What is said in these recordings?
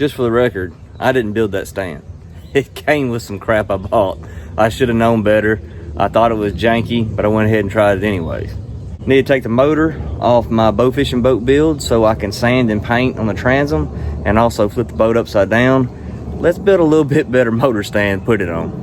Just for the record, I didn't build that stand. It came with some crap I bought. I should have known better. I thought it was janky, but I went ahead and tried it anyways. Need to take the motor off my bow fishing boat build so I can sand and paint on the transom and also flip the boat upside down. Let's build a little bit better motor stand, put it on.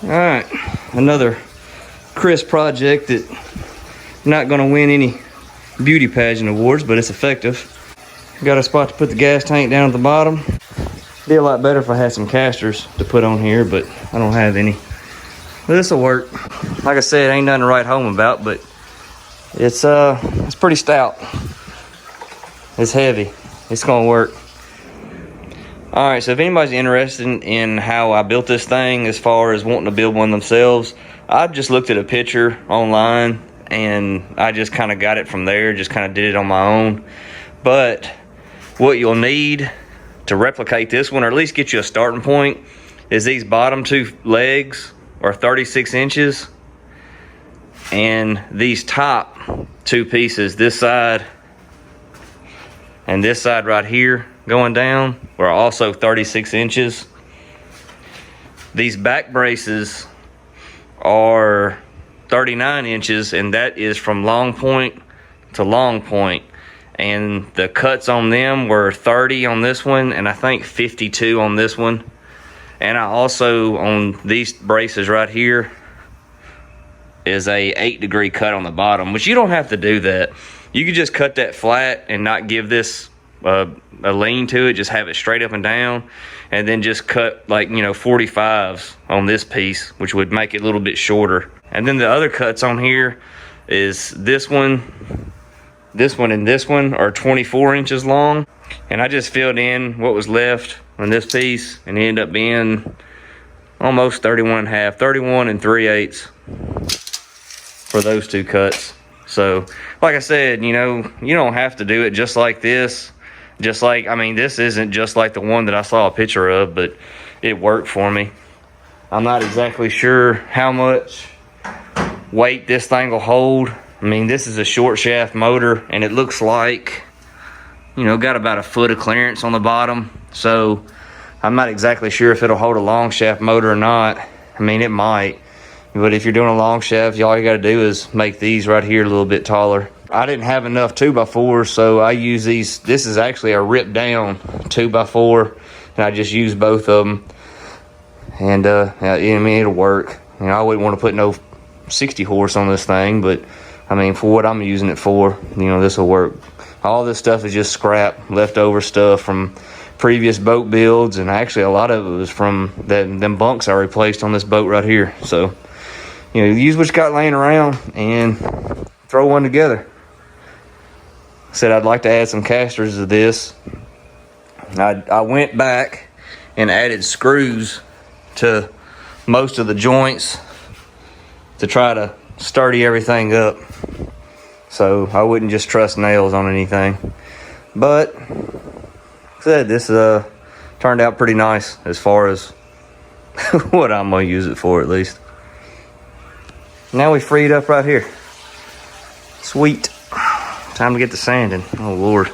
All right, another Chris project that not gonna win any beauty pageant awards, but it's effective. Got a spot to put the gas tank down at the bottom. Be a lot better if I had some casters to put on here, but I don't have any. But this'll work. Like I said, ain't nothing to write home about, but it's pretty stout. It's heavy. It's gonna work. All right, so if anybody's interested in how I built this thing as far as wanting to build one themselves, I just looked at a picture online and I just kind of got it from there, just kind of did it on my own. But what you'll need to replicate this one, or at least get you a starting point, is these bottom two legs are 36 inches, and these top two pieces, this side and this side right here going down, were also 36 inches. These back braces are 39 inches, and that is from long point to long point. And the cuts on them were 30 on this one, and I think 52 on this one. And I also, on these braces right here, is a 8-degree cut on the bottom, which you don't have to do that. You could just cut that flat and not give this a lean to it, just have it straight up and down, and then just cut, like, 45s on this piece, which would make it a little bit shorter. And then the other cuts on here is this one, and this one are 24 inches long. And I just filled in what was left on this piece, and it ended up being almost 31 and a half, 31 and 3/8 for those two cuts. So like I said, you don't have to do it just like this. Just like, I mean, this isn't just like the one that I saw a picture of, but it worked for me. I'm not exactly sure how much weight this thing will hold. I mean, this is a short shaft motor, and it looks like, got about a foot of clearance on the bottom. So I'm not exactly sure if it'll hold a long shaft motor or not. I mean, it might. But if you're doing a long shaft, all you got to do is make these right here a little bit taller. I didn't have enough 2x4s, so I use these. This is actually a ripped down 2x4, and I just use both of them. And I mean, it'll work. I wouldn't want to put no 60 horse on this thing, but I mean, for what I'm using it for, this will work. All this stuff is just scrap, leftover stuff from previous boat builds, and actually a lot of it was from them bunks I replaced on this boat right here. So, use what you got laying around and throw one together. Said I'd like to add some casters to this. I went back and added screws to most of the joints to try to sturdy everything up, so I wouldn't just trust nails on anything. But like I said, this turned out pretty nice as far as what I'm gonna use it for, at least. Now we freed up right here. Sweet. Time to get to sanding. Oh Lord.